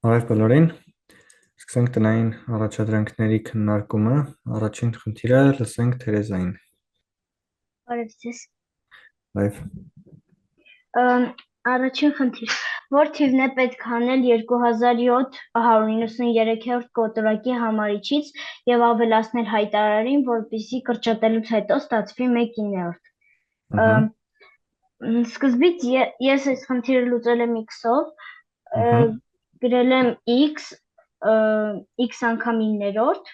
Բարև բոլորին, սկսենք տնային առաջադրանքների քննարկումը, առաջին խնդիրը լսենք Թերեզային։ Բարև ձեզ։ Բարև։ Առաջին խնդիր. Որ թիվն է պետք հանել 2793-րդ կոտորակի համարիչից եւ ավելացնել հայտարարին, որպեսզի կրճատելուց հետո ստացվի 1/9։ Սկզբից ես այս խնդիրը լուծել եմ x-ով, գրել եմ x անգամ 9-րդ,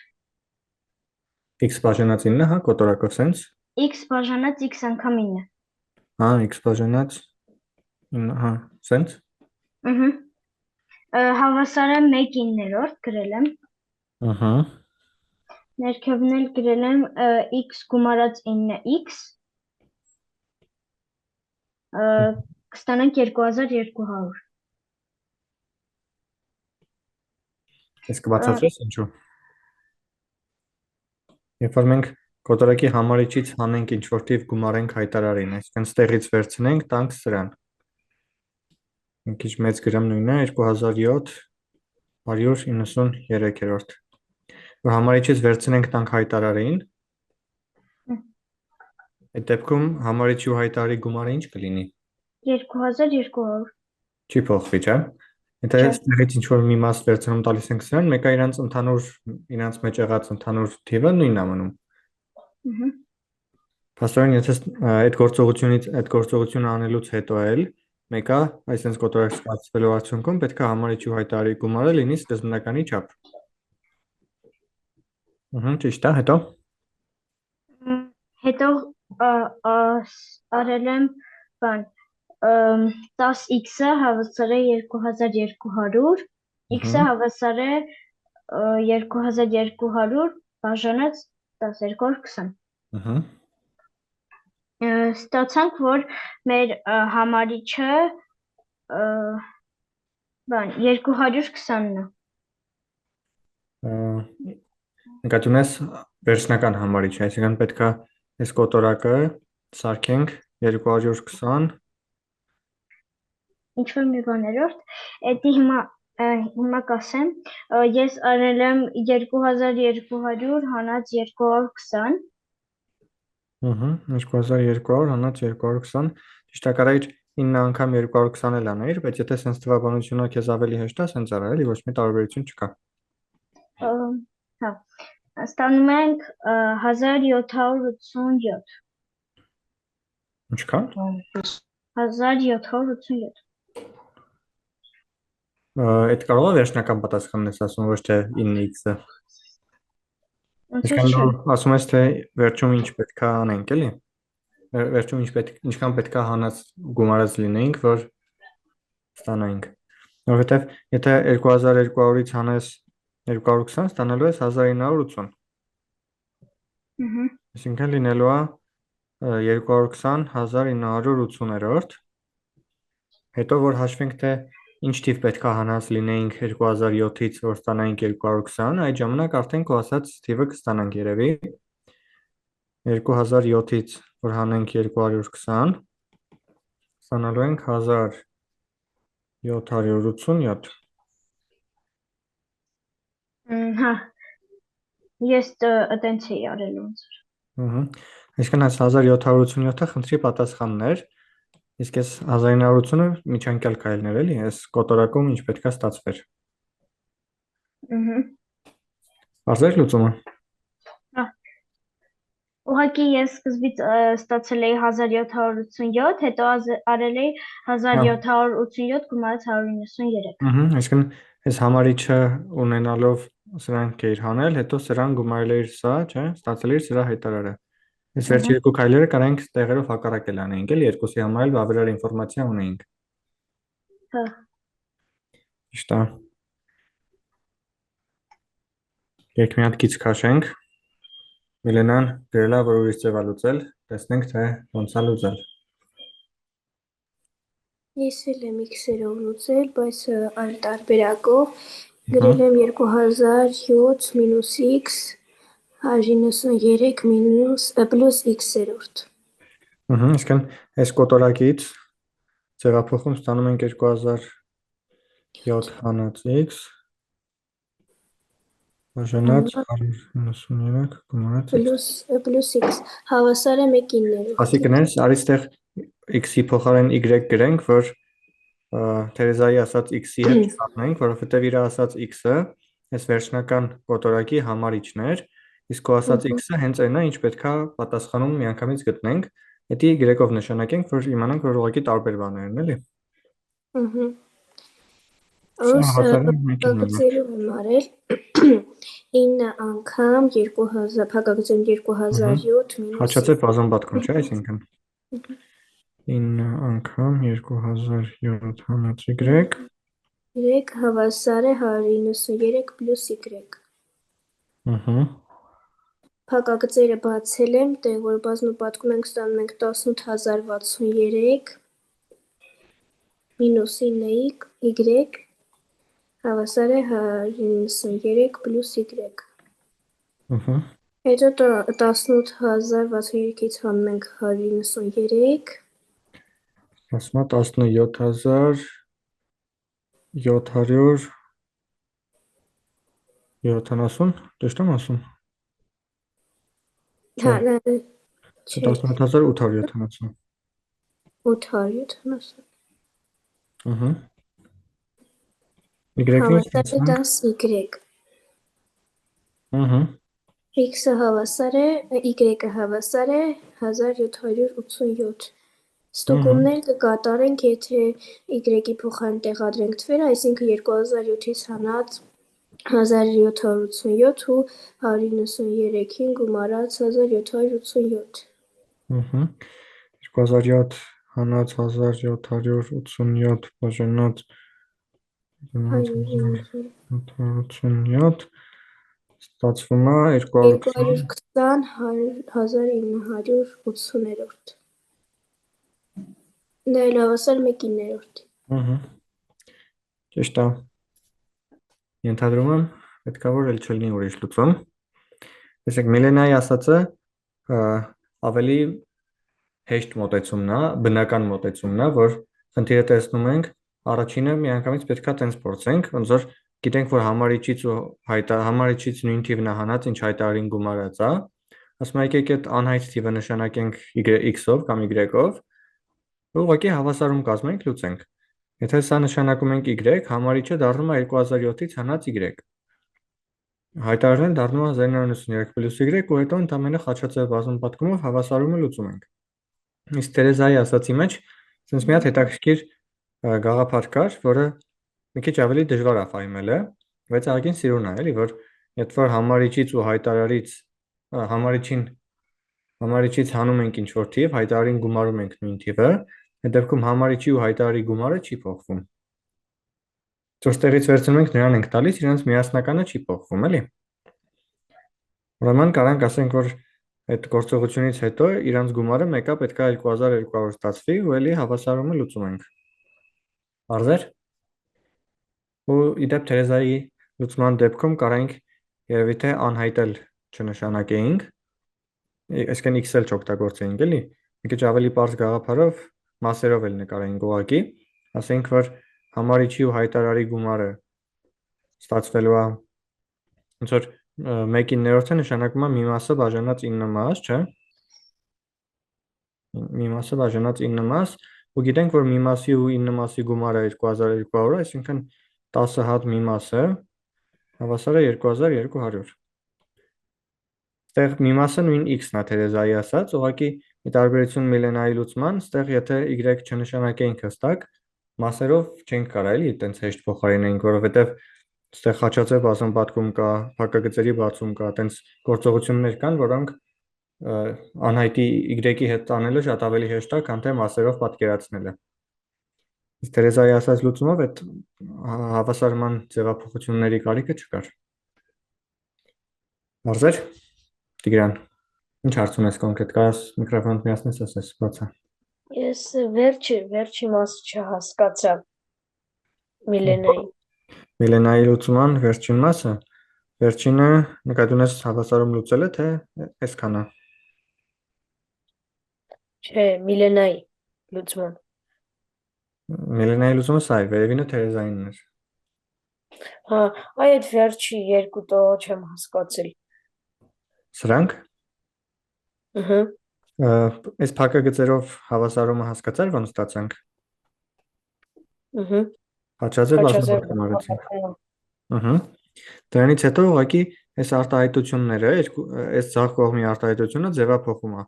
X բաժանած 9, հա, կոտորակով սենց։ x բաժանած x անգամ 9։ Հա, x բաժանած 9, հա, սենց։ Հավասար է 1/9 գրել եմ։ Ներքևն էլ գրել եմ x գումարած 9x, կստանանք 2200։ Ես կբացատրես ինչու։ Երբ որ մենք կոտորակի համարիչից հանենք ինչ-որ թիվ գումարենք հայտարարին, այսինքն ստեղից վերցնենք, տանք սրան։ Մի քիչ մեծ գրեմ նույնը 2793-րդ։ Որ համարիչից վերցնենք տանք հայտարարին, այդ դեպքում համարիչի ու հայտարարի գումարը ինչ կլինի։ 2200։ Չի փոխվի, չէ՞։ Եթե ստեղից ինչ-որ մի մաս վերցնում տալիս ենք սրան, մեկը իրանց մեջ եղած ընդհանուր թիվը նույնն է մնում։ Փաստորեն, եթե այդ գործողությունը անելուց հետո էլ մեկը այսպես կոտորակ ստացվելու արդյունքում պետք է համարիչի ու հայտարարի գումարը լինի սկզբնականի չափ։ Ճիշտ է, հետո։ Հետո արել եմ 10x-ը հավասար է 2200, x-ը հավասար է 2200 բաժանած 1220։ Ստացանք, որ մեր համարիչը 220-ն է։ Նկատի ունես վերջնական համարիչը, այսինքն պետք է այս կոտորակը սարքենք 220 ինչ-որ մի բաներով, էդի հիմա կասեմ, ես արել եմ 2200 հանած 220։ 2200 հանած 220, ճիշտ է, կարա 9 անգամ 220 էլ անեիր, բայց եթե սենց թվաբանությունը քեզ ավելի հեշտ է, սենց արա, էլի ոչ մի տարբերություն չկա։ Հա, ստանում ենք 1787։ Ինչքան։ 1787։ Այդ կարող է վերջնական պատասխանն ես ասում, ոչ թե 9x-ը։ Ասում ես, թե վերջում ինչ պետք է անենք, էլի։ Վերջում ինչքան պետք է հանած գումարած լինեինք, որ ստանայինք։ Որովհետև եթե 2200-ից հանես 220, ստանալու ես 1980։ Այսինքն լինելու է 220 1980-րդ։ Հետո որ հաշվենք, թե ինչ թիվ պետք է հանած լինեինք 2007-ից, որ ստանայինք 220, այդ ժամանակ արդեն քո ասած թիվը կստանանք երևի։ 2007-ից որ հանենք 220, ստանալու ենք 1787։ Հա, ես տենց էի արել ոնց որ։ Այսինքն այս 1787-ը խնդրի պատասխանն էր, իսկ այս 1980-ը միջանկյալ քայլներ էլի, այս կոտորակում ինչ պետք է ստացվեր։ Բարձր լուծումը։ Ուղղակի ես սկզբից ստացել էի 1787, հետո արել էի 1787 գումարած 193։ Այսինքն այս համարիչը ունենալով սրանք էիր հանել, հետո սրան գումարել էիր սա, չէ՞, ստացել էիր սրա հայտարարը։ Այս վերջի երկու քայլերը կարանք տեղերով հակառակել անեինք, էլի երկուսի համար էլ բավարար ինֆորմացիա ունեինք։ Հա։ Ճիշտ է։ Երբ մի հատ քիչ քաշենք, Միլենան գրել է, որ ուրիշ ձև է լուծել, տեսնենք, թե ոնց է լուծել։ Ես էլ եմ x-երով լուծել, բայց այլ տարբերակով գրել եմ 2007 մինուս x -93 պլյուս x-երորդ։ Իսկն այս կոտորակից ձևափոխում ստանում ենք 2007 7 հանած x բաժանած 193 գումարած x։ Պլյուս x հավասար է 1/9։ Ասի կներես, արի ստեղ x-ի փոխարեն y գրենք, որ Թերեզայի ասած x-ի հետ չկապնենք, որովհետև իր ասած x-ը այս վերջնական կոտորակի համարիչն էր, իսկ քո ասած x-ը հենց այնն է, ինչ պետքա պատասխանում միանգամից գտնենք, հետի y-ով նշանակենք, որ իմանանք, որ ուղղակի տարբեր բաներ են, էլի։ Սա հավասար է 1/9։ Գծերով եմ արել 9 անգամ 2000 փակագծում 2007 մինուս Հաճացե բազամբատքում, չէ՞, այսինքն 9 անգամ 2007 հանած y հավասար է 193 պլյուս y։ Փակագծերը բացել եմ, տեղ որ բազմապատկում ենք ստանում ենք 18063 մինուս 9y հավասար է 193 պլյուս y։ Հետո 18063-ից հանում ենք 193 ասում է 17770 ճիշտ եմ ասում։ Հա, 17870 870 Y-ն հավասար է 10y x-ը հավասար է y-ը հավասար է 1787 ստուգումներ կկատարենք, եթե y-ի փոխարեն տեղադրենք թվերը, այսինքն 2007-ից հանած 1787 ու 193-ին գումարած 1787։ 2007 հանած 1787 բաժանած 1787 ստացվում է 220 1980-րդ։ Դա էլ հավասար 1/9։ Ճիշտ է։ Ենթադրում եմ, պետքա որ էլ չլինի ուրիշ լուծում։ Տեսեք, Միլենայի ասածը ավելի հեշտ մոտեցումն է, բնական մոտեցումն է, որ խնդիրը տեսնում ենք, առաջինը միանգամից պետքա տենց փորձենք, ոնց որ գիտենք, որ համարիչից նույն թիվն է հանած, ինչ հայտարարին գումարած է, ասում եք այդ անհայտ թիվը նշանակենք x-ով կամ y-ով, ուղղակի հավասարում կազմենք, լուծենք։ Եթե սա նշանակում ենք y, համարիչը դառնում է 2007-ից հանած y։ Հայտարարն դառնում է 093 պլյուս y ու հետո ընդամենը խաչաձև բազմապատկումով հավասարումը լուծում ենք։ Իսկ Թերեզայի ասացի մեջ sense մի հատ հետաքրքիր գաղափար կար, որը մի քիչ ավելի դժվար է ֆայմելը, բայց ագին սիրուն է, էլի, որ երբ որ համարիչից ու հայտարարից համարիչից հանում ենք ինչ որ թիվ, հայտարարին գումարում ենք նույն թիվը, այդ դեպքում համարիչի ու հայտարարի գումարը չի փոխվում։ Ճոստեղից վերցնում ենք նրան ենք տալիս, իրենց միասնականը չի փոխվում, էլի։ Ուրեմն կարանք ասենք, որ այդ գործողությունից հետո իրանց գումարը մեկը պետքա 2200 ստացվի ու էլի հավասարումը լուծում ենք։ Արզեր։ Ու իդեպ Թերեզայի լուծման դեպքում կարանք երևի թե անհայտել չնշանակեինք, այսինքն x-ել չօգտագործեինք, էլի։ Մի քիչ ավելի պարզ գաղափարով մասերով էլ նկարեինք ուղղակի, ասենք որ համարիչի ու հայտարարի գումարը ստացվելու է ոնց որ 1/9-ը նշանակում է մի մասը բաժանած 9 մաս, չէ՞։ Մի մասը բաժանած 9 մաս, ու գիտենք, որ մի մասի ու 9 մասի գումարը 2200, այսինքն 10 հատ մի մասը հավասար է 2200։ Ստեղ մի մասը նույն x-ն է Թերեզայի ասած, ուղղակի մի տարբերություն Միլենայի լուծման, ստեղ եթե y չնշանակեինք հստակ, մասերով չենք կարա էլի այտենց հեշտ փոխարինենք, որովհետև ստեղ խաչաձև բազմապատկում կա, փակագծերի բացում կա, այտենց գործողություններ կան, որոնք անհայտի y-ի հետ տանելը շատ ավելի հեշտ է, քան թե մասերով պատկերացնելը։ Իսկ Թերեզայի ասած լուծումով այդ հավասարման ձևափոխությունների կարիքը չկար։ Մարզեր, Տիգրան, ինչ հարց ունես կոնկրետ, կարաս միկրոֆոնդ միացնես, ասես, բացա։ Ես վերջի մասը չհասկացա Միլենայի։ Միլենայի լուծման վերջին մասը, վերջինը նկատի ունես հավասարում լուծելը, թե այսքանը։ Չէ, Միլենայի լուծման։ Միլենայի լուծումը սա է, վերևինը Թերեզայինն էր։ Հա, այդ վերջի երկու տողը չեմ հասկացել։ Սրանք Ըհը։ այս փակագծերով հավասարումը հասկացար, ոնց ստացանք։ Ըհը։ Հաճախել Հաճախել բազմապատկում արեցինք։ Դրանից հետո ուղղակի այս արտահայտությունները, այս ցախ կողմի արտահայտությունը ձևափոխում է։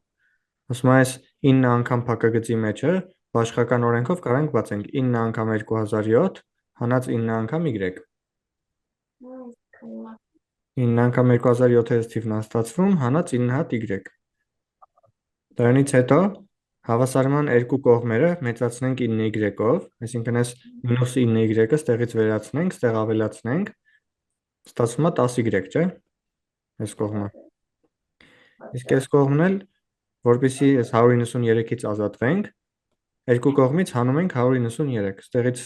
Ասում է այս 9 անգամ փակագծի մեջը բաշխական օրենքով կարանք բացենք 9 անգամ 2007 հանած 9 անգամ y։ 9 անգամ 2007-ը թիվն է ստացվում հանած 9 հատ y։ Դրանից հետո հավասարման երկու կողմերը մեծացնենք 9y-ով, այսինքն այս -9y-ը ստեղից վերացնենք, ստեղ ավելացնենք, ստացվում է 10y, չէ՞։ Այս կողմը։ Իսկ այս կողմն էլ, որպեսզի այս 193-ից ազատվենք, երկու կողմից հանում ենք 193, ստեղից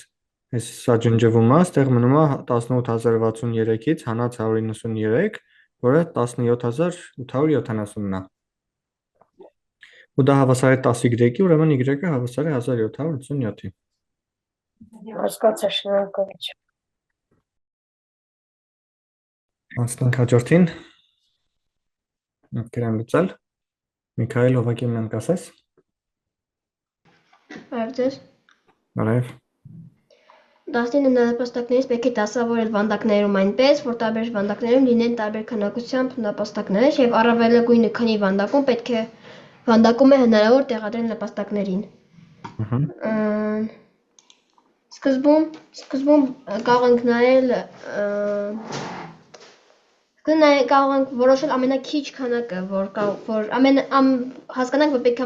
այս սա ջնջվում է, ստեղ մնում է 18063-ից հանած 193, որը 17870-ն է։ Ու դա հավասար է 10y-ի, ուրեմն y-ը հավասար է 1787-ի։ Հասկացա, շնորհակալություն։ Անցնենք հաջորդին։ Գրեմ լուծել։ Միքայել ուղղակի մեն կասես։ Բարև ձեզ։ Բարև։ 19 նապաստակներից պետք է դասավորել վանդակներում այնպես, որ տարբեր վանդակներում լինեն տարբեր քանակությամբ նապաստակներ եւ առավելագույնը քանի վանդակում է հնարավոր տեղադրել նապաստակներին։ Սկզբում կարող ենք կարող ենք որոշել ամենաքիչ քանակը, որ հասկանանք, որ պետք է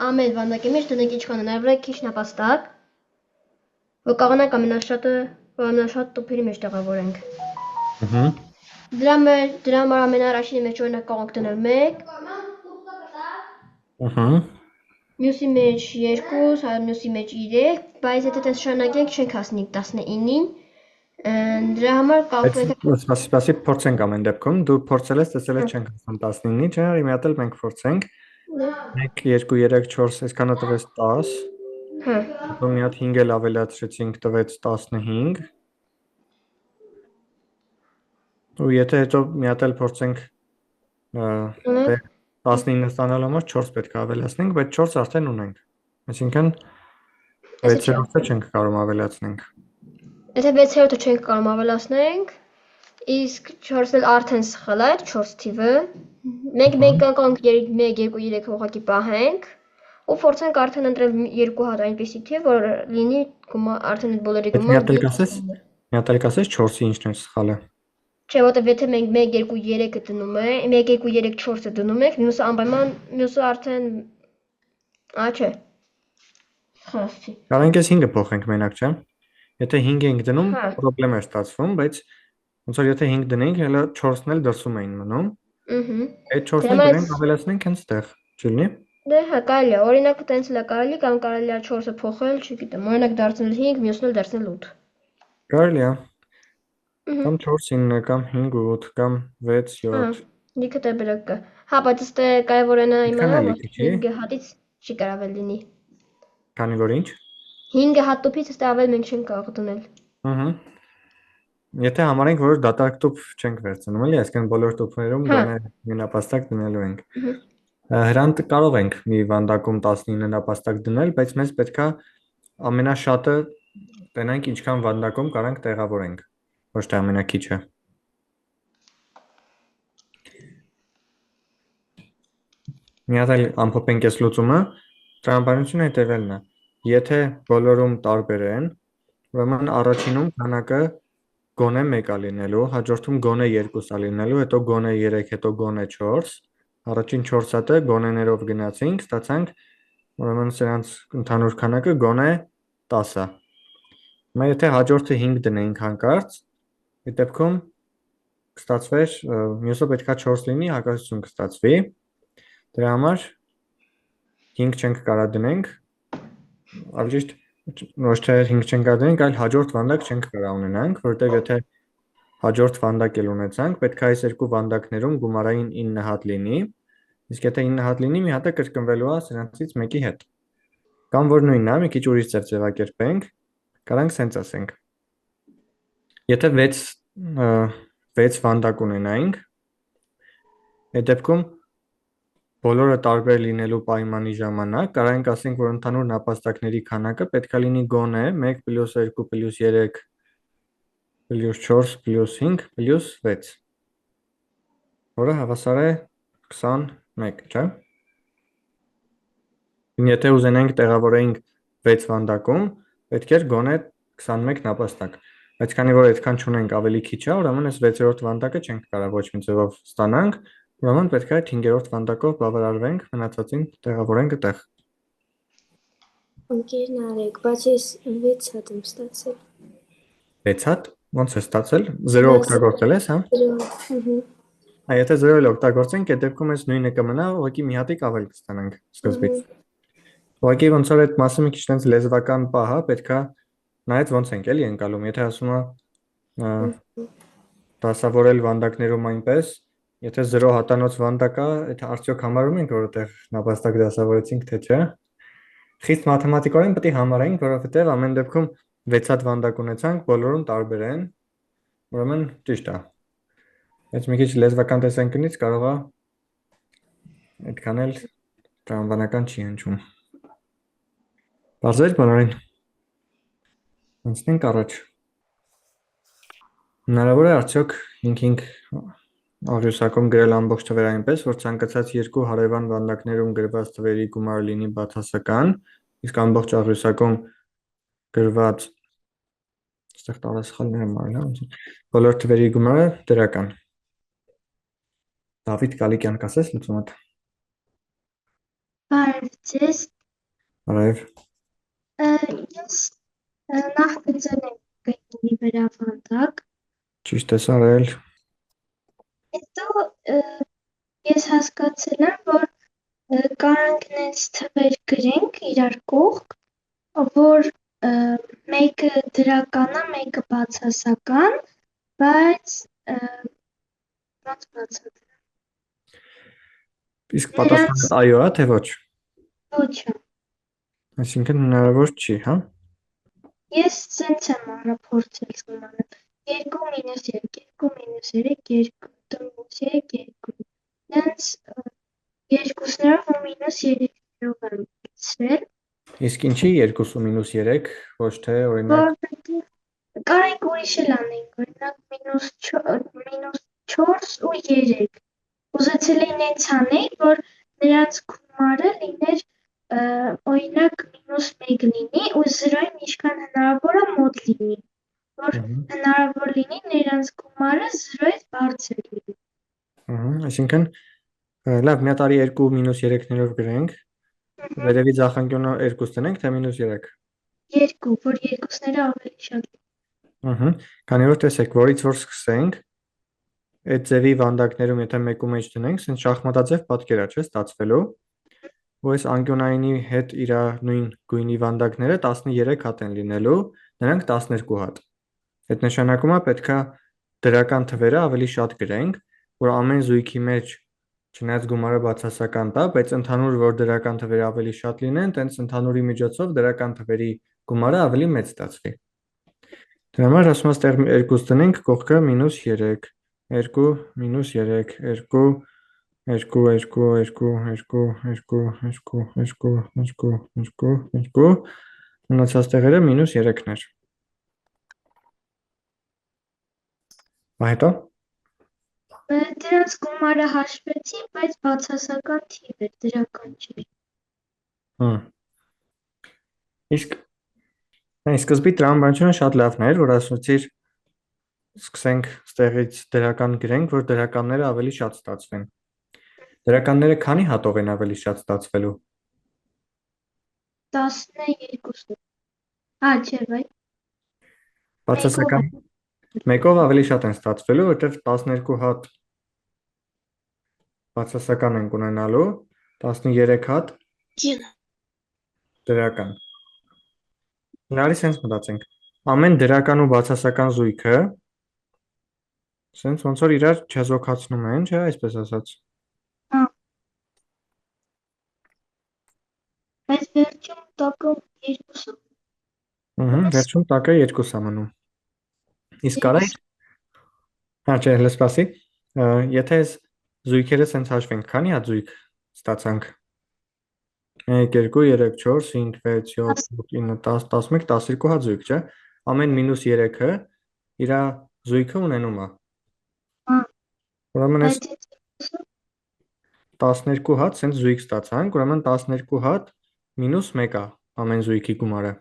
ամեն վանդակի մեջ դնենք ինչքան հնարավոր է քիչ նապաստակ, որ կարողանանք ամենաշատ տուփերի մեջ տեղավորենք։ Դրա համար ամենաառաջինի մեջ օրինակ կարող ենք դնել 1, մյուսի մեջ 2, մյուսի մեջ 3, բայց եթե դες շարունակենք չենք հասնի 19-ին, դրա համար կարող ենք Սպասի փորձենք ամեն դեպքում, դու փորձել ես, տեսել ես չենք հասնում 19-ի, չէ՞, մի հատ էլ մենք փորձենք։ 1 2 3 4 այսքանը տվեց 10։ Հա։ Հետո մի հատ 5 էլ ավելացրեցինք, տվեց 15։ Ու եթե հետո մի հատ էլ փորձենք 19 ստանալու համար 4 պետք է ավելացնենք, բայց 4 արդեն ունենք։ Այսինքն 6-րդը չենք կարող ավելացնենք։ Եթե 6-րդը չենք կարող ավելացնենք, իսկ 4-ը արդեն սխալ է, 4 թիվը, մենք կարող ենք 1 2 3 ուղղակի պահենք ու փորձենք արդեն ընտրել 2 հատ այնպեսի թիվ, որ լինի արդեն այդ բոլորի Մի հատ էլ կասես 4-ի ինչն է սխալը։ Չէ, որտեվ եթե մենք 1 2 3-ը դնում ենք, 1 2 3 4-ը դնում ենք, մյուսը անպայման, մյուսը արդեն չէ։ Խաֆի։ Կարանք էս 5-ը փոխենք մենակ, չէ՞։ Եթե 5 ենք դնում, խնդրեմ է ստացվում, բայց ոնց որ եթե 5 դնենք, հələ 4-ն էլ դրսում էին մնում։ Այդ 4-ը դրանք ավելացնենք հենց այդտեղ, չլինի։ Դե հա, կարելի է, օրինակ տենց էլ է կարելի, կամ կարելի է 4-ը փոխել, չգիտեմ, օրինակ դարձնել 5, մյուսն էլ դարձնել 8։ Կարելի է։ Կամ 4 9 կամ 5 8 կամ 6 7։ Լիքը տարբերակ կա։ Հա, բայց ըստե կարևոր է նա իմանալ, որ Լիքը չի։ 5 հատից չի կարող լինի։ Քանի որ ինչ։ 5 հատ տուփից ըստե ավել մենք չենք կարող դնել։ Եթե համարենք, որ դատարկ տուփ չենք վերցնում, էլի, այսինքն բոլոր տուփերում գոնե մի նապաստակ դնելու ենք։ Հրանտ կարող ենք մի վանդակում 19 նապաստակ դնել, բայց մեզ պետքա ամենաշատը տենանք ինչքան վանդակում կարանք տեղավորենք, ոչ թե ամենակիչը։ Մի հատ էլ ամփոփենք այս լուծումը, տրամաբանությունը հետևելն է։ Եթե բոլորում տարբեր են, ուրեմն առաջինում քանակը գոնե 1 է լինելու, հաջորդում գոնե 2 է լինելու, հետո գոնե 3, հետո գոնե 4, առաջին 4 հատը գոնեներով գնացինք, ստացանք ուրեմն սրանց ընդհանուր քանակը գոնե 10 է։ Հիմա եթե հաջորդը 5 դնենք հանկարծ, այդ դեպքում կստացվեր մյուսը պետքա 4 լինի, հակասություն կստացվի։ Դրա համար 5 չենք կարա դնենք, ավելի ճիշտ ոչ թե 5 չենք կարա դնենք, այլ հաջորդ վանդակ չենք կարա ունենանք, որտեղ եթե հաջորդ վանդակ էլ ունեցանք, պետք է այս երկու վանդակներում գումարային 9 հատ լինի, իսկ եթե 9 հատ լինի, մի հատը կրկնվելու է սրանցից մեկի հետ։ Կամ որ նույնն է, մի քիչ ուրիշ ձևակերպենք, կարանք սենց ասենք։ Եթե 6 վանդակ ունենայինք, այդ դեպքում բոլորը տարբեր լինելու պայմանի ժամանակ կարող ենք ասենք, որ ընդհանուր նապաստակների քանակը պետք է լինի գոնե 1 + 2 + 3 + 4 + 5 + 6, որը հավասար է 21, չէ՞։ Եթե ուզենայինք տեղավորեինք 6 վանդակում, պետք էր գոնե 21 նապաստակ, բայց քանի որ այդքան չունենք, ավելի քիչ է, ուրեմն այս 6-րդ վանդակը չենք կարող ոչ մի ձևով ստանանք, ուրեմն պետք է այդ 5-րդ վանդակով բավարարվենք, մնացածին տեղավորենք այդտեղ։ Ընկերն արեք, բայց ես 6 հատ եմ ստացել։ 6 հատ, ոնց է ստացել, 0 օգտագործել ես, հա։ Եթե 0 էլ օգտագործենք, այդ դեպքում այս նույնը կմնա, ուղղակի մի հատիկ ավելի կստանանք սկզբից։ Ուղղակի ոնց որ այդ մասը մի քիչ տենց լեզվական պահ է, պետքա նայած ոնց ենք էլի ընկալում, եթե ասում է դասավորել վանդակներում այնպես, եթե 0 հատանոց վանդակ է, այդ արդյոք համարում ենք, որ այդտեղ նապաստակ դասավորեցինք, թե չէ։ Խիստ մաթեմատիկորեն պետք է համարենք, որովհետև ամեն դեպքում 6 հատ վանդակ ունեցանք, բոլորում տարբեր են, ուրեմն ճիշտ է։ Բայց մի քիչ լեզվական տեսանկյունից կարող է այդքան էլ տրամաբանական չի հնչում։ Բարձր բոլորին։ Անցնենք առաջ։ Հնարավոր է արդյոք 5-5 աղյուսակում գրել ամբողջ թվեր այնպես, որ ցանկացած երկու հարևան վանդակներում գրված թվերի գումարը լինի բացասական, իսկ ամբողջ աղյուսակում գրված այստեղ տարասխալներ եմ արել, բոլոր թվերի գումարը դրական։ Դավիթ Գալիկյան, կասես լուծումը։ Բարև ձեզ։ Բարև։ Ես նախ գծել եմ գտնի վրա վանդակ։ Ճիշտ ես արել։ Հետո ես հասկացել եմ, որ կարանք նենց թվեր գրենք իրար կողք, որ մեկը դրական է, մեկը բացասական, բայց ոնց բացատրեմ։ Իսկ պատասխանը այո է, թե ոչ։ Ոչ է։ Այսինքն հնարավոր չի, հա։ Ես սենց եմ արա փորձել սմանել։ 2 - 3, 2 - 3, 2, 3, 2։ Դենց երկուսներով ու -3-ներով եմ գցրել։ Իսկ ինչի 2 - 3, ոչ թե օրինակ։ Որովհետև կարանք ուրիշ էլ անենք, օրինակ -4 ու 3։ Ուզեցել էի նենց անել, որ նրանց գումարը լիներ օրինակ -1 լինի ու 0-ին ինչքան հնարավոր է մոտ լինի, որ հնարավոր լինի նրանց գումարը 0-ից բարձր լինի։ Այսինքն լավ, մի հատ արի 2 - 3-ներով գրենք, վերևի ձախանկյունը 2 տնենք, թե -3։ 2, որ երկուսները ավելի շատ լինի։ Քանի որ տեսեք, որից որ սկսենք, այդ ձևի վանդակներում, եթե մեկու մեջ տնենք, սենց շախմատաձև պատկեր է, չէ՞ ստացվելու, ու այս անկյունայինի հետ իր նույն գույնի վանդակները 13 հատ են լինելու, նրանք 12 հատ։ Այդ նշանակում է պետքա դրական թվերը ավելի շատ գրենք, որ ամեն զույգի մեջ չնայած գումարը բացասական տա, բայց ընդհանուր որ դրական թվերը ավելի շատ լինեն, տենց ընդհանուրի միջոցով դրական թվերի գումարը ավելի մեծ ստացվի։ Դրա համար ասում եմ, ստեղ 2 տնենք, կողքը -3, 2 - 3, 2, 2, 2, 2, 2, 2, 2, 2, 2, 2, մնացած տեղերը -3-ներ։ Հետո Դրանց գումարը հաշվեցի, բայց բացասական թիվ էր, դրական չէր։ Իսկ սկզբի տրամաբանությունը շատ լավն էր, որ ասացիր սկսենք ստեղից դրական գրենք, որ դրականները ավելի շատ ստացվեն։ Դրականները քանի հատով են ավելի շատ ստացվելու։ 12-ով։ Չէ, վայ։ Բացասական մեկով ավելի շատ են ստացվելու, որտեղ 12 հատ բացասական ենք ունենալու, 13 հատ դրական։ Նարի սենց մտածենք։ Ամեն դրական ու բացասական զույգը սենց ոնց որ իրար չեզոքացնում են, չէ՞, այսպես ասած։ Բայց վերջում տակը 2-ը։ Վերջում տակը 2 է մնում։ Իսկ կարա հա չէ, հենց սպասի։ Եթե այս զույգերը սենց հաշվենք, քանի հատ զույգ ստացանք։ 1, 2, 3, 4, 5, 6, 7, 8, 9, 10, 11, 12 հատ զույգ, չէ։ Ամեն -3-ը իր զույգը ունենում է։ Ուրեմն այս 12 հատ սենց զույգ ստացանք, ուրեմն 12 հատ -1 է ամեն զույգի գումարը։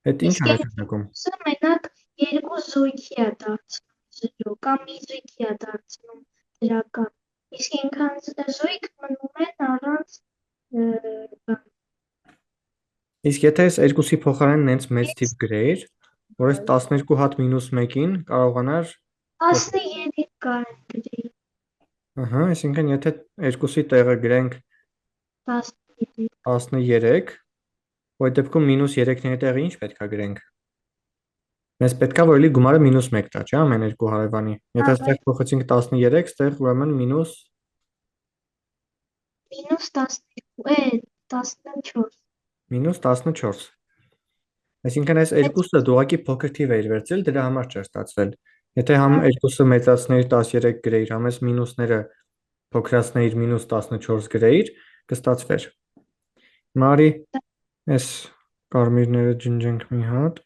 Այդ ինչ է նշանակում։ Սա մենակ երկու զույգի է դարձնում 0 կամ մի զույգի է դարձնում դրական։ Իսկ ինքան զույգ մնում են առանց Իսկ եթե այս երկուսի փոխարեն նենց մեծ թիվ գրեիր, որ այս 12 հատ -1-ին կարողանար 13 կարան գրել։ Ահա, այսինքն եթե երկուսի տեղը գրենք 13, ու այդ դեպքում -3-ների տեղը ինչ պետք է գրենք։ Մեզ պետք է որ էլի գումարը -1 տա, չէ՞, ամեն երկու հարևանի։ Եթե այստեղ փոխեցինք 13, այստեղ ուրեմն -12 -14։ Այսինքն այս երկուսը դու ուղղակի փոքր թիվ էիր վերցրել, դրա համար չէր ստացվել։ Եթե համ երկուսը մեծացնեիր 13 գրեիր, համ այս մինուսները փոքրացնեիր -14 գրեիր, կստացվեր։ Հիմա արի այս կարմիրները ջնջենք մի հատ։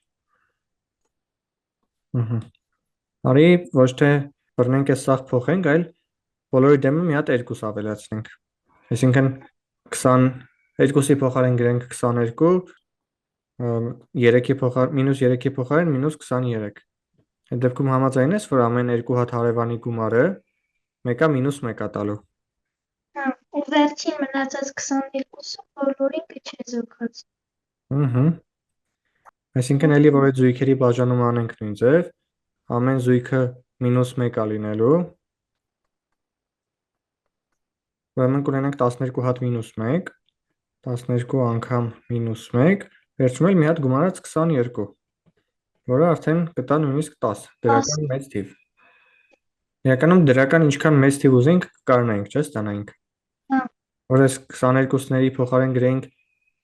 Արի ոչ թե բռնենք այս սաղ փոխենք, այլ բոլորի դեմը մի հատ 2 ավելացնենք։ Այսինքն 22-ի փոխարեն գրենք 22, -3-ի փոխարեն -23։ Այդ դեպքում համաձայն ես, որ ամեն երկու հատ հարևանի գումարը մեկը -1 է տալու։ ու վերջին մնացած 22-ը բոլորին կչեզոքած։ Այսինքն էլի որ այդ զույգերի բաժանում անենք նույն ձև, ամեն զույգը -1 է լինելու։ Ուրեմն կունենանք 12 հատ -1, 12 անգամ -1, վերջում էլ մի հատ գումարած 22, որը արդեն կտա նույնիսկ 10, դրական մեծ թիվ։ Իրականում դրական ինչքան մեծ թիվ ուզենք կարողանանք, չէ՞, ստանանք։ Որ այս 22-ների փոխարեն գրենք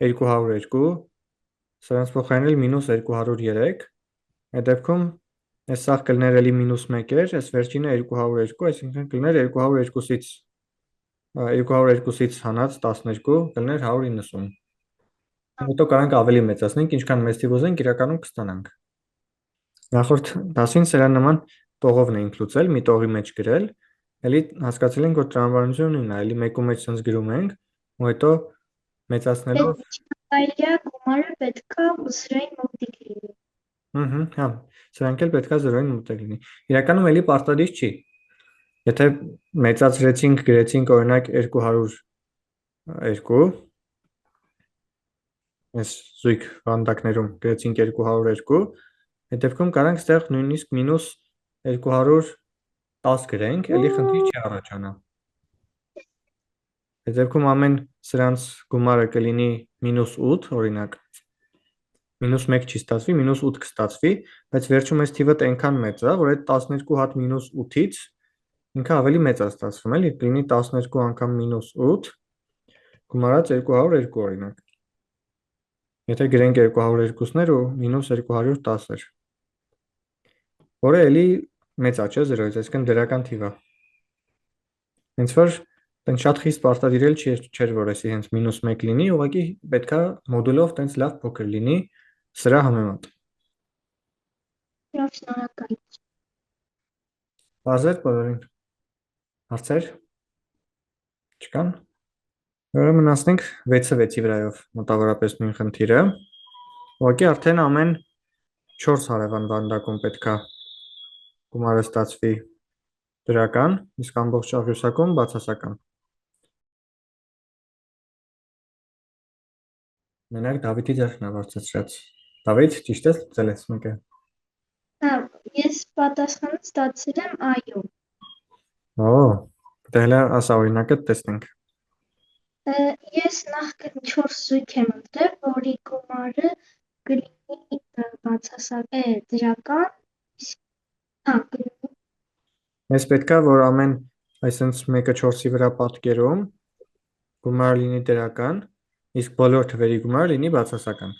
202, սրանց փոխարեն էլ -203, այդ դեպքում այս սաղ կլներ էլի -1 էր, այս վերջինը 202, այսինքն կլներ 202-ից հանած 12 կլներ 190։ Հետո կարանք ավելի մեծացնենք, ինչքան մեծ թիվ ուզենք, իրականում կստանանք։ Նախորդ դասին սրա նման տողով էինք լուծել, մի տողի մեջ գրել, էլի հասկացել ենք, որ տրամաբանությունը նույնն է, էլի մեկու մեջ սենց գրում ենք, ու հետո մեծացնելով գումարը պետքա զրոյին մոտիկ լինի։ Հա, սրանք էլ պետքա զրոյին մոտիկ լինի։ Իրականում էլի պարտադիր չի։ Եթե մեծացրեցինք, գրեցինք օրինակ 202, այս զույգ վանդակներում գրեցինք 202, այդ դեպքում կարանք ստեղ նույնիսկ -210 գրենք, էլի խնդիր չի առաջանա։ Այդ դեպքում ամեն սրանց գումարը կլինի -8, օրինակ, -1 չի ստացվի, -8 կստացվի, բայց վերջում այս թիվը այնքան մեծ է, որ այդ 12 հատ -8-ից ինքը ավելի մեծ է ստացվում, էլի կլինի 12 անգամ -8 գումարած 202 օրինակ։ Եթե գրենք 202-ներ ու -210-էր, որը էլի մեծ է, չէ, զրոյից, այսինքն դրական թիվ է։ Հենց որ տենց շատ խիստ պարտադիր էլ չէր, որ էսի հենց -1 լինի, ուղղակի պետքա մոդուլով տենց լավ փոքր լինի սրա համեմատ։ Լավ, շնորհակալություն։ Բարձր բոլորին։ Հարցեր։ Չկան։ Ուրեմն անցնենք 6-ի վրայով մոտավորապես նույն խնդիրը։ Ուղղակի արդեն ամեն 4 հարևան վանդակում պետքա գումարը ստացվի դրական, իսկ ամբողջ աղյուսակում բացասական։ Մենակ Դավիթի ձեռքն է բարձրացրած։ Դավիթ, ճիշտ ես լուծել ես մեկը։ Հա, ես պատասխանը ստացել եմ այո։ Դե հələ ասա օրինակը տեսնենք։ Ես նախ 4 զույգ եմ ընտրել, որի գումարը կլինի դրական, Մեզ պետքա, որ ամեն այսենց մեկը 4-ի վրա պատկերում գումարը լինի դրական, իսկ բոլոր թվերի գումարը լինի բացասական։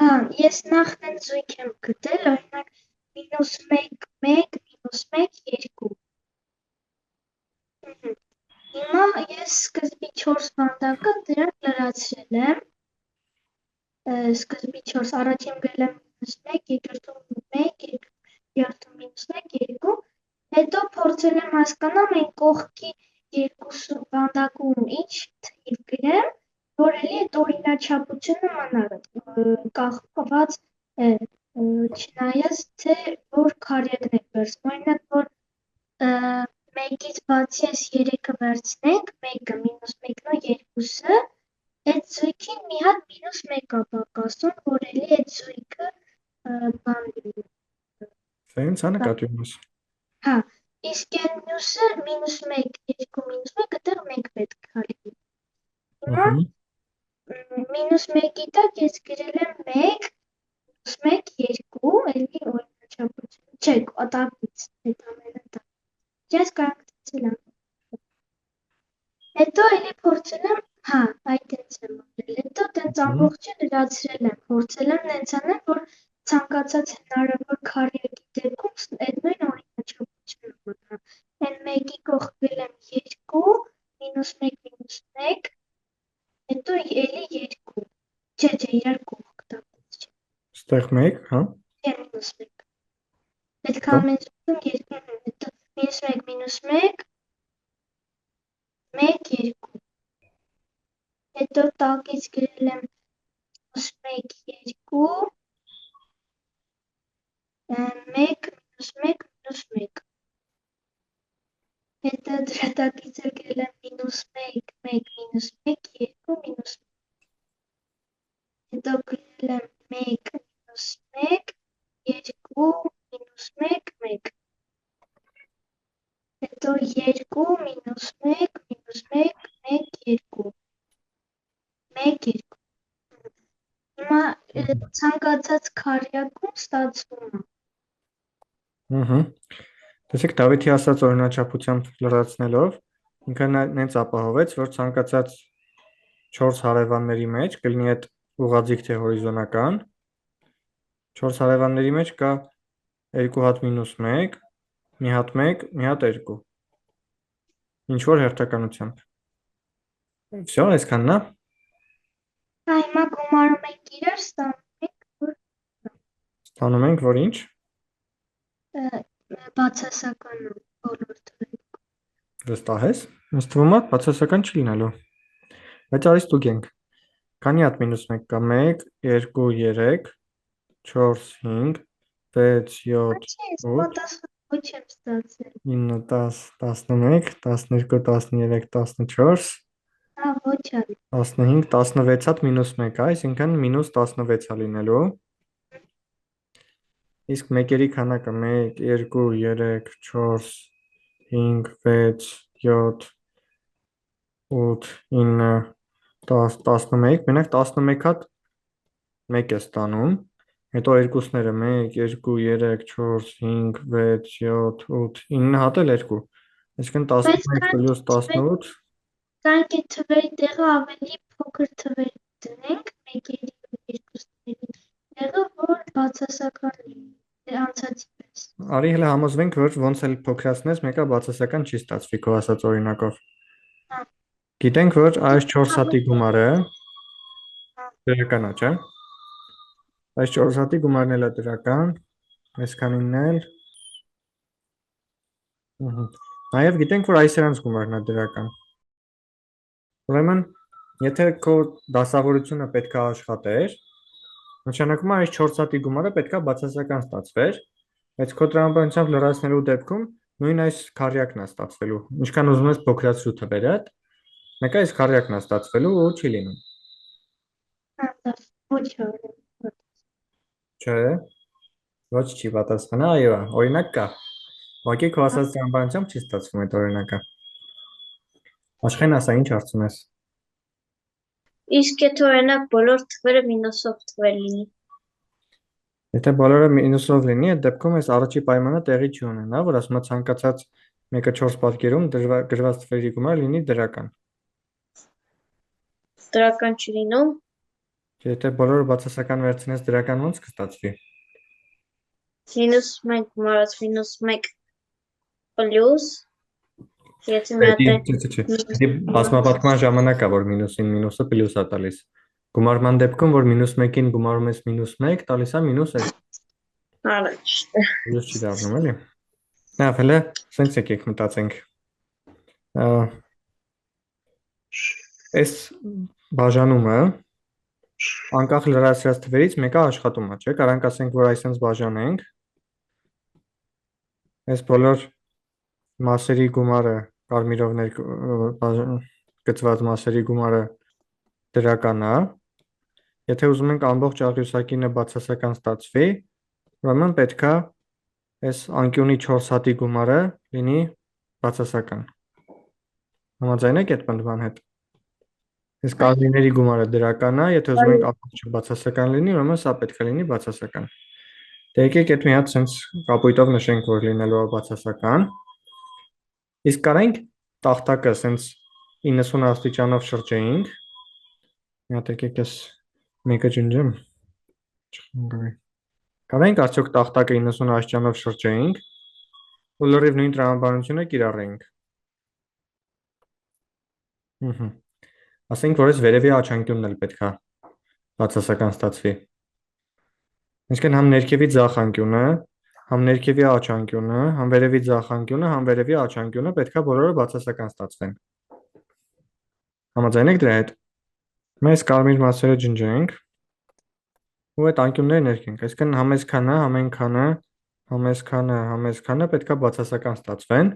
Հա, ես նախ են զույգ եմ գտել, օրինակ -1, 1, -1, 2։ Հիմա ես սկզբի 4 վանդակը դրանք լրացրել եմ։ Սկզբի 4, առաջին գրել եմ -1, երկրորդում 1, երրորդում -1, 2, հետո փորձել եմ հասկանալ այն կողքի երկու վանդակում ինչ թիվ գրեմ, որ էլի այդ օրինաչափությունը մնա կախված չնայած թե որ քարյակն եք վերցնում, օրինակ որ մեկից բացի այս 3-ը վերցնենք, մեկը -1-ն ու 2-ը, այդ զույգին մի հատ -1 ա պակասում, որ էլի այդ զույգը բան լինի։ Սենց ա նկատի ունես։ Հա, իսկ այն մյուսը -1, 2, -1, այդտեղ 1 պետք է լինի։ Հիմա -1-ի տակ ես գրել եմ 1, -1, 2, էլի օրինաչափություն, չէ, տակից, այդ ամենը տակ։ Ես կարողացել եմ։ Հետո էլի փորձել եմ, հա, այդ էս եմ արել, հետո տենց ամբողջը լրացրել եմ, փորձել եմ նենց անել, որ ցանկացած հնարավոր քարյակի դեպքում այդ նույն օրինաչափությունը մնա։ Այն մեկի կողք գրել եմ 2, -1, -1, հետո էլի 2, չէ, իրար կողք տակից չէ։ Ստեղ 1, հա։ Չէ, -1։ Պետք է ամեն զույգում 2, հետո -1, -1, 1, 2։ Հետո տակից գրել եմ -1, 2, 1, -1, -1։ Հետո դրա տակից գրել եմ -1, 1, -1, 2, -1։ Հետո գրել եմ 1, -1, 2, -1, 1։ Հետո 2, -1, -1, 1, 2, 1, 2։ Հիմա ցանկացած քարյակում ստացվում է։ Տեսեք Դավիթի ասած օրինաչափությամբ լրացնելով ինքը նենց ապահովեց, որ ցանկացած 4 հարևանների մեջ կլինի այդ ուղղաձիգ թե հորիզոնական 4 հարևանների մեջ կա 2 հատ -1, մի հատ 1, մի հատ 2։ Ինչ որ հերթականությամբ։ Всё, այսքանն է։ Հիմա գումարում ենք իրար, Ստանում ենք, որ ինչ։ բացասականը բոլոր թվերից։ Վստահ ես։ Ինձ թվում է բացասական չի լինելու։ Բայց արի ստուգենք։ Քանի հատ -1 կա 1, 2, 3, 4, 5, 6, 7, 8, Ոչ եմ ստացել։ 9, 10, 11, 12, 13, 14, Հա, ոչ արի։ 15, 16 հատ -1 է, այսինքն -16 է լինելու։ Իսկ մեկերի քանակը 1, 2, 3, 4, 5, 6, 7, 8, 9, 10, 11, մենակ 11 հատ 1 է ստանում, հետո երկուսները 1, 2, 3, 4, 5, 6, 7, 8, 9 հատ էլ 2, այսինքն 11 պլյուս 18, Կարանք այդ թվերի տեղը ավելի փոքր թվեր դնենք, մեկերի ու երկուսների տեղը, որ բացասական լինի, անցածի պես։ արի հələ համոզվենք, որ ոնց էլ փոքրացնես, մեկը բացասական չի ստացվի քո ասած օրինակով։ Գիտենք, որ այս 4 հատի գումարը դրական է, չէ՞։ Այս 4 հատի գումարն էլ է դրական, այսքանինն էլ։ Նաև գիտենք, որ այս իրանց գումարն է դրական։ Ուրեմն, եթե քո դասավորությունը պետք է աշխատեր, նշանակում է այս 4 հատի գումարը պետք է բացասական ստացվեր, բայց քո տրամաբանությամբ լրացնելու դեպքում նույն այս քարյակն է ստացվելու։ Ինչքան ուզում ես փոքրացրու թվերը, մեկ այս քարյակն է ստացվելու ու չի լինում։ Ոչ Չէ, ոչ չի պատասխանը, այո, օրինակ կա։ Ուղղակի քո ասած տրամաբանությամբ չի ստացվում այդ օրինակը։ Աշխեն ասա, ինչ հարցում ես։ Իսկ եթե օրինակ բոլոր թվերը մինուսով թվեր լինի։ Եթե բոլորը մինուսով լինի, այդ դեպքում այս առաջի պայմանը տեղի չի ունենա, որ ասում է ցանկացած մեկը 4 պատկերում գրված թվերի գումարը լինի դրական։ Դրական չի լինում։ Եթե բոլորը բացասական վերցնես դրական ոնց կստացվի։ -1 գումարած -1 պլյուս, եթե մի հատ է Դե բազմապատկման ժամանակ է, որ մինուսին մինուսը պլյուս է տալիս։ Գումարման դեպքում, որ -1-ին գումարում ես -1, տալիս է -2։ առաջ։ Պլյուս չի դառնում, էլի։ Լավ, հələ սենց եկեք մտածենք։ Այս բաժանումը անկախ լրացրած թվերից մեկը աշխատում է, չէ՞։ Կարանք ասենք, որ այսպես բաժանենք։ Այս բոլոր մասերի գումարը կարմիրով գծված մասերի գումարը դրական է։ Եթե ուզում ենք ամբողջ աղյուսակինը բացասական ստացվի, ուրեմն պետք է այս անկյունի 4 հատի գումարը լինի բացասական։ Համաձայն եք այդ բնդման հետ։ Այս կարմիրների գումարը դրական է, եթե ուզում ենք ամբողջը բացասական լինի, ուրեմն սա պետք է լինի բացասական։ Դե եկեք այդ մի հատ սենց կապույտով նշենք, որ լինելու է բացասական։ Իսկ կարենք տախտակը սենց 90 աստիճանով շրջեինք։ Մի հատ եկեք այս մեկը ջնջեմ։ Կարենք արդյոք տախտակը 90 աստիճանով շրջեինք ու լրիվ նույն տրամաբանությունը կիրառեինք։ Ասենք, որ այս վերևի աչանկյունն էլ պետք է բացասական ստացվի։ Այսինքն համ ներքևի ձախ անկյունը, համ ներքևի աջ անկյունը, համ վերևի ձախ անկյունը, համ վերևի աջ անկյունը պետք է բոլորը բացասական ստացվեն։ Համաձայն եք դրա հետ։ Մենք կարմիր մասերը ջնջենք ու այդ անկյունները ներկենք։ Այսինքն համ այսքանը, համ այնքանը, համ այսքանը, համ այսքանը պետք է բացասական ստացվեն։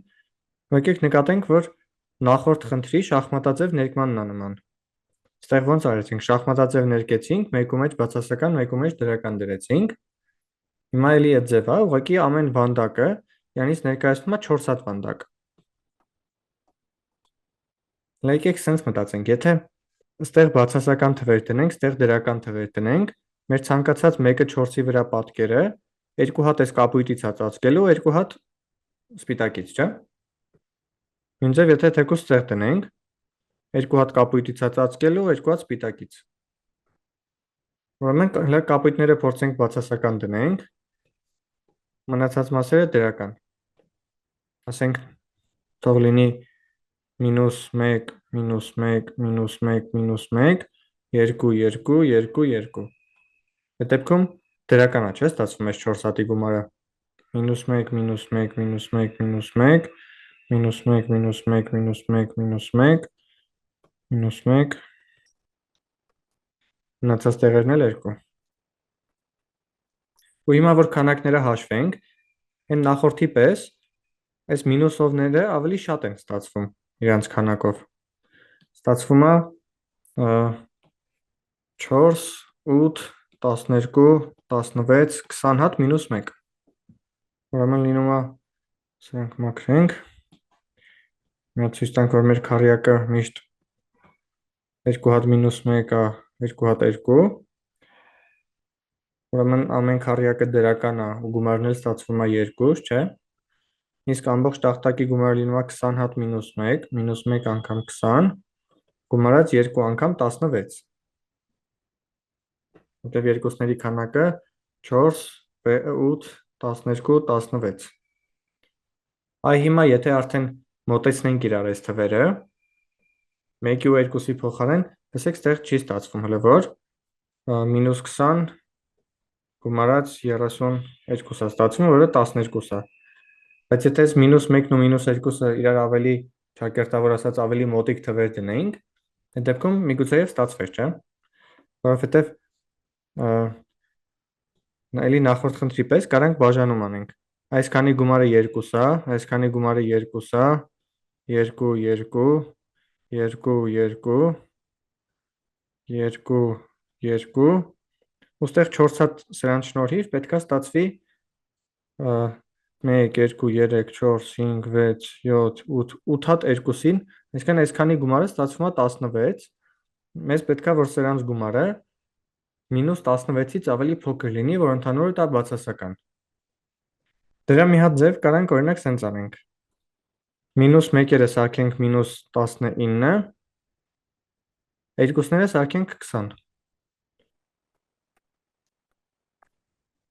Եկեք նկատենք, որ նախորդ խնդրի շախմատաձև ներկմանն է նման։ Այստեղ ոնց արեցինք, շախմատաձև ներկեցինք, մեկու մեջ բացասական, մեկու մեջ դրական դրեցինք։ Հիմա էլի այդ ձև է, ուղղակի ամեն վանդակը, յանից ներկայացնում է 4 հատ վանդակ։ Եկեք սենց մտածենք, եթե այստեղ բացասական թվեր տնենք, այստեղ դրական թվեր տնենք, մեր ցանկացած մեկը 4-ի վրա պատկերը, 2 հատ այս կապույտից է ծածկելու, 2 հատ սպիտակից, չէ՞։ Նույնձև եթե թեկուզ այստեղ տնենք, 2 հատ կապույտից է ծածկելու, 2 հատ սպիտակից։ Ուրեմն հələ կապույտները փորձենք բացասական դնենք, մնացած մասերը դրական։ Ասենք թող լինի -1, -1, -1, -1, 2, 2, 2, 2։ Այդ դեպքում դրական է, չէ՞, ստացվում այս 4 հատի գումարը։ -1, -1, -1, -1, -1, -1, -1, -1, մնացած տեղերն էլ 2։ Ու հիմա որ քանակները հաշվենք, այն նախորդի պես այս մինուսովները ավելի շատ են ստացվում իրանց քանակով։ Ստացվում է 4, 8, 12, 16, 20 հատ -1։ Ուրեմն լինում է, սրանք մաքրենք։ Մի հատ ցույց տանք, որ մեր քառյակը միշտ 2 հատ -1 է, 2 հատ 2։ Ուրեմն ամեն քառյակը դրական է ու գումարն էլ ստացվում է 2, չէ՞։ Իսկ ամբողջ տախտակի գումարը լինում է 20 հատ -1, -1 անգամ 20, գումարած 2 անգամ 16։ Որտեւ երկուսների քանակը 4, 8, 12, 16։ Այ հիմա եթե արդեն մոտեցնենք իրար այս թվերը, 1-ի ու 2-ի փոխարեն, տեսեք, ստեղ չի ստացվում, հələ որ -20 գումարած 32 է ստացվում, որը 12 է։ Բայց եթե այս -1-ն ու -2-ը իրար ավելի, ճակերտավոր ասած, ավելի մոտիկ թվեր դնեինք, այդ դեպքում միգուցե ստացվեր, չէ՞։ Որովհետև էլի նախորդ խնդրի պես կարանք բաժանում անենք։ Այսքանի գումարը 2 է, այսքանի գումարը 2 է, 2, 2, 2, 2, 2, 2, ուստեղ 4 հատ սրանց շնորհիվ պետք է ստացվի 1, 2, 3, 4, 5, 6, 7, 8, 8 հատ 2-ին, այսինքն այսքանի գումարը ստացվում է 16, մեզ պետք է, որ սրանց գումարը -16-ից ավելի փոքր լինի, որ ընդհանուրը դա բացասական։ Դրա մի հատ ձև կարանք օրինակ սենց անենք։ -1-երը սարքենք -19, երկուսները սարքենք 20։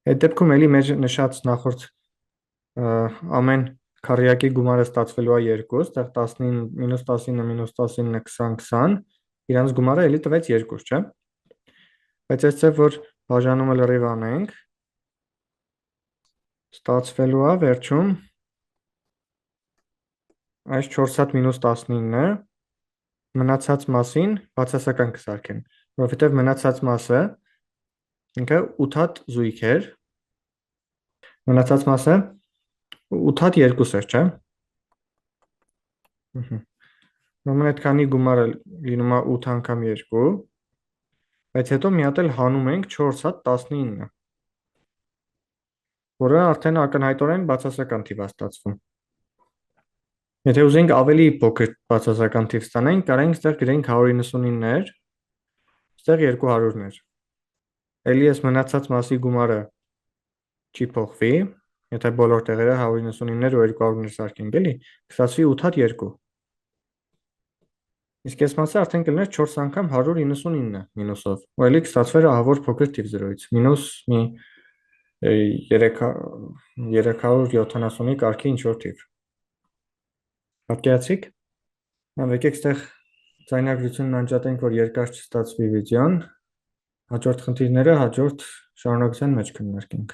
Այդ դեպքում էլի մեր նշած նախորդ ամեն քառյակի գումարը ստացվելու է 2, այդտեղ 19 -19 -19 20 իրանց գումարը էլի տվեց 2, չէ՞։ Բայց այս ձև որ բաժանումը լրիվ անենք, ստացվելու է վերջում այս 4 հատ -19-ը մնացած մասին բացասական կսարքեն, որովհետև մնացած մասը ինքը 8 հատ զույգ էր, մնացած մասը 8 հատ 2 էր, չէ՞։ Ուրեմն այդքանի գումարը լինում է 8 անգամ 2, բայց հետո մի հատ էլ հանում ենք 4 հատ 19, որը արդեն ակնհայտորեն բացասական թիվ է ստացվում։ Եթե ուզենք ավելի փոքր բացասական թիվ ստանանք, կարող ենք ստեղ գրենք 199-ներ, ստեղ 200-ներ։ Էլի այս մնացած մասի գումարը չի փոխվի, եթե բոլոր տեղերը 199-ներ ու 200-ներ սարքենք, էլի, կստացվի 8 հատ 2։ Իսկ այս մասը արդեն կլիներ 4 անգամ 199 մինուսով, ու էլի կստացվեր ահավոր փոքր թիվ 0-ից, մինուս մի 370-ի կարգի ինչ-որ թիվ։ Պատկերացիք, եկեք ստեղ ձայնագրությունն անջատենք, որ երկար չստացվի վիդեոն, հաջորդ խնդիրները հաջորդ շարունակության մեջ կննարկենք։